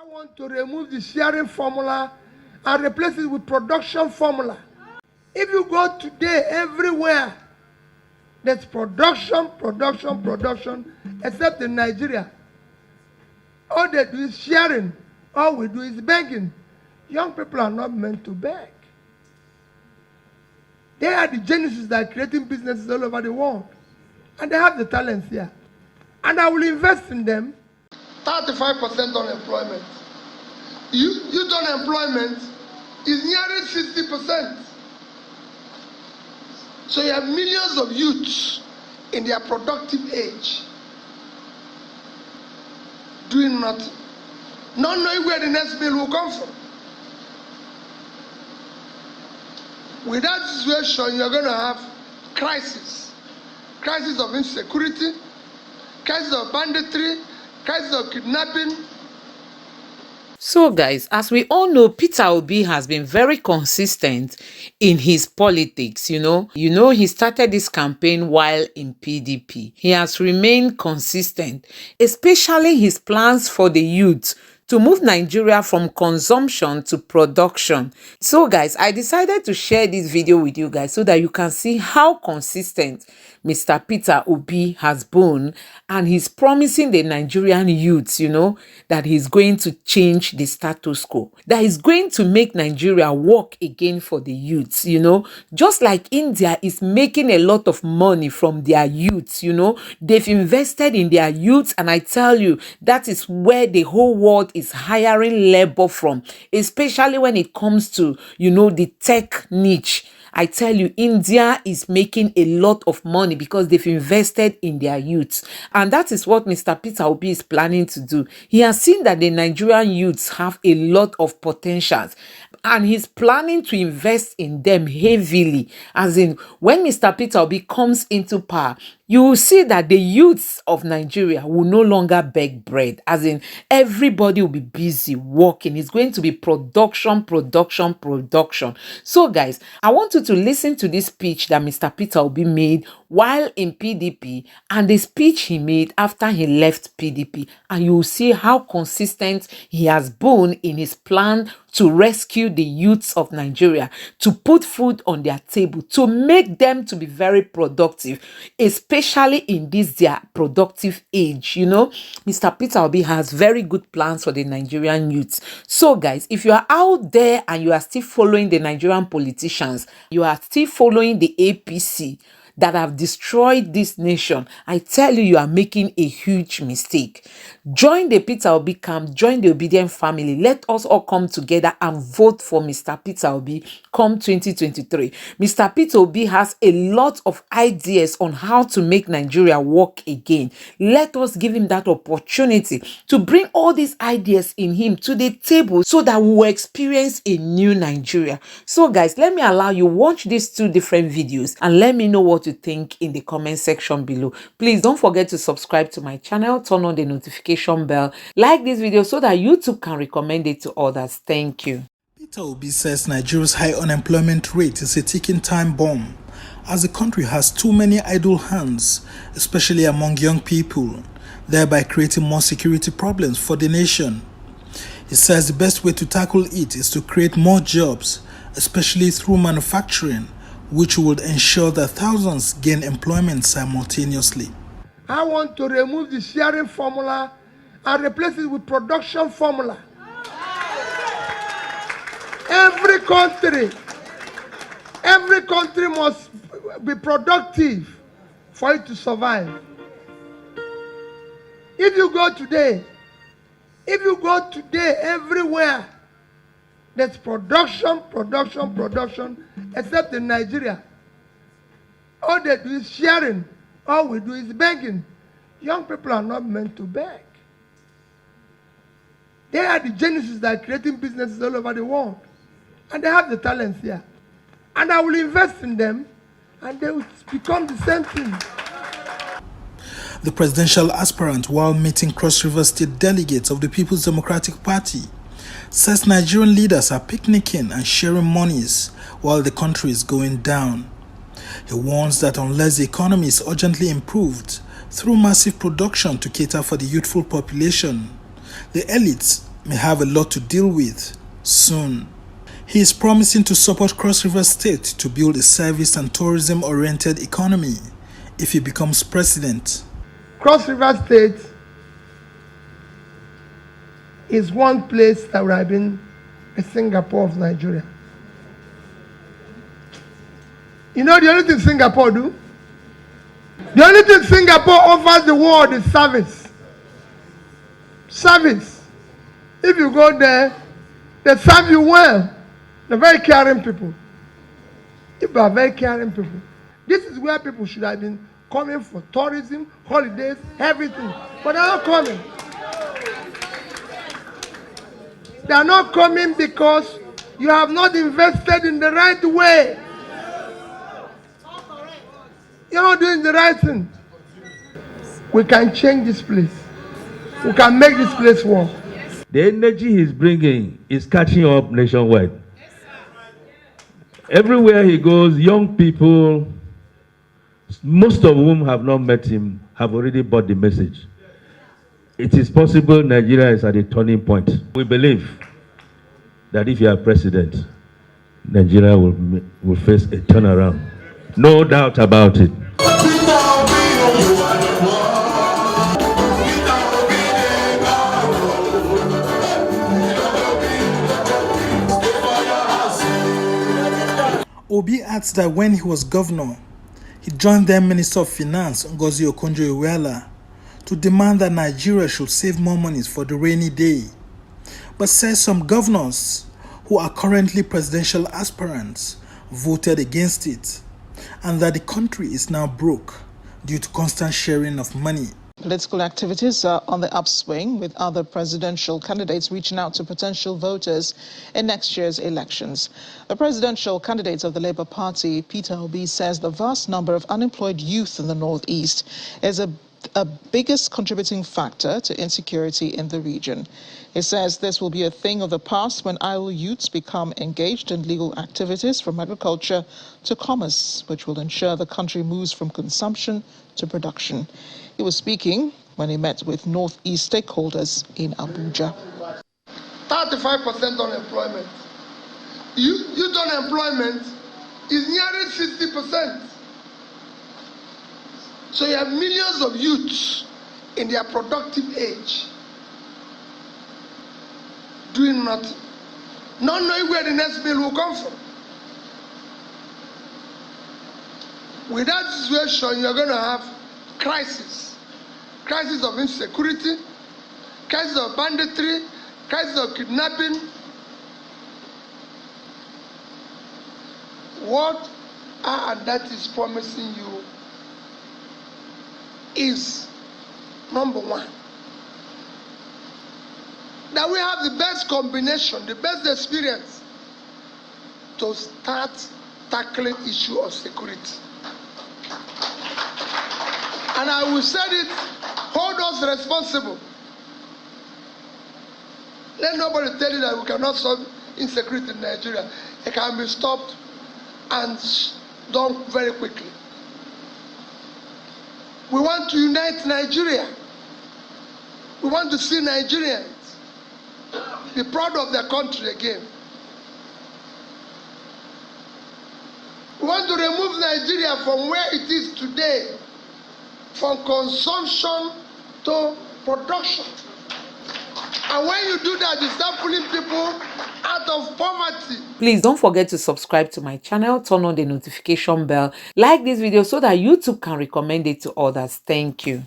want to remove the sharing formula and replace it with production formula. If you go today, everywhere, there's production, except in Nigeria. All they do is sharing. All we do is begging. Young people are not meant to beg. They are the geniuses that are creating businesses all over the world. And they have the talents here. And I will invest in them. 35% unemployment. Youth unemployment is nearing 60%. So you have millions of youths in their productive age doing nothing, not knowing where the next bill will come from. With that situation, you're going to have crisis of insecurity, crisis of banditry, crisis of kidnapping. So guys, as we all know, Peter Obi has been very consistent in his politics, you know. He started this campaign while in PDP. He has remained consistent, especially his plans for the youth to move Nigeria from consumption to production. So guys, I decided to share this video with you guys so that you can see how consistent Mr. Peter Obi has been, and he's promising the Nigerian youths, that he's going to change the status quo, that he's going to make Nigeria work again for the youths, just like India is making a lot of money from their youths, they've invested in their youths, and I tell you, that is where the whole world is hiring labor from, especially when it comes to, the tech niche. I tell you, India is making a lot of money because they've invested in their youths. And that is what Mr. Peter Obi is planning to do. He has seen that the Nigerian youths have a lot of potentials, and he's planning to invest in them heavily. As in, when Mr. Peter Obi comes into power, you will see that the youths of Nigeria will no longer beg bread. As in, everybody will be busy working. It's going to be production. So guys, I want you to listen to this speech that Mr. Peter Obi made while in PDP and the speech he made after he left PDP. And you will see how consistent he has been in his plan to rescue the youths of Nigeria, to put food on their table, to make them to be very productive, especially in this their productive age. Mr. Peter Obi has very good plans for the Nigerian youths. So guys, if you are out there and you are still following the Nigerian politicians, you are still following the APC that have destroyed this nation, I tell you, you are making a huge mistake. Join the Peter Obi camp, join the obedient family. Let us all come together and vote for Mr. Peter Obi come 2023. Mr. Peter Obi has a lot of ideas on how to make Nigeria work again. Let us give him that opportunity to bring all these ideas in him to the table so that we will experience a new Nigeria. So guys, let me allow you watch these two different videos and let me know what you think in the comment section below. Please don't forget to subscribe to my channel, turn on the notification bell, like this video so that YouTube can recommend it to others. Thank you. Peter Obi says Nigeria's high unemployment rate is a ticking time bomb as the country has too many idle hands, especially among young people, thereby creating more security problems for the nation. He says the best way to tackle it is to create more jobs, especially through manufacturing, which would ensure that thousands gain employment simultaneously. I want to remove the sharing formula and replace it with production formula. Every country must be productive for it to survive. If you go today, everywhere, there's production, except in Nigeria. All they do is sharing. All we do is begging. Young people are not meant to beg. They are the geniuses that are creating businesses all over the world. And they have the talents here. And I will invest in them, and they will become the same thing. The presidential aspirant, while meeting Cross River State delegates of the People's Democratic Party, says Nigerian leaders are picnicking and sharing monies while the country is going down. He warns that unless the economy is urgently improved through massive production to cater for the youthful population, the elites may have a lot to deal with soon. He is promising to support Cross River State to build a service and tourism-oriented economy if he becomes president. Cross River State is one place that would have been a Singapore of Nigeria. You know the only thing Singapore do? The only thing Singapore offers the world is service. Service. If you go there, they serve you well. They're very caring people. People are very caring people. This is where people should have been coming for tourism, holidays, everything. But they're not coming. They are not coming because you have not invested in the right way. You're not doing the right thing. We can change this place. We can make this place work. The energy he's bringing is catching up nationwide. Everywhere he goes, young people, most of whom have not met him, have already bought the message. It is possible Nigeria is at a turning point. We believe that if you are president, Nigeria will face a turnaround. No doubt about it. Obi adds that when he was governor, he joined then Minister of Finance Ngozi Okonjo-Iweala to demand that Nigeria should save more monies for the rainy day, but says some governors who are currently presidential aspirants voted against it, and that the country is now broke due to constant sharing of money. Political activities are on the upswing, with other presidential candidates reaching out to potential voters in next year's elections. The presidential candidate of the Labour Party, Peter Obi, says the vast number of unemployed youth in the northeast is a biggest contributing factor to insecurity in the region. He says this will be a thing of the past when idle youths become engaged in legal activities from agriculture to commerce, which will ensure the country moves from consumption to production. He was speaking when he met with Northeast stakeholders in Abuja. 35% unemployment. Youth unemployment is nearing 60%. So you have millions of youths in their productive age doing nothing, not knowing where the next bill will come from. With that situation, you're going to have crisis of insecurity, crisis of banditry, crisis of kidnapping. What that is promising you is, number one, that we have the best combination, the best experience to start tackling issue of security. And I will say it, hold us responsible. Let nobody tell you that we cannot solve insecurity in Nigeria. It can be stopped and done very quickly. We want to unite Nigeria. We want to see Nigerians be proud of their country again. We want to remove Nigeria from where it is today, from consumption to production. And when you do that, you start pulling people out of poverty. Please don't forget to subscribe to my channel, turn on the notification bell, like this video so that YouTube can recommend it to others. Thank you.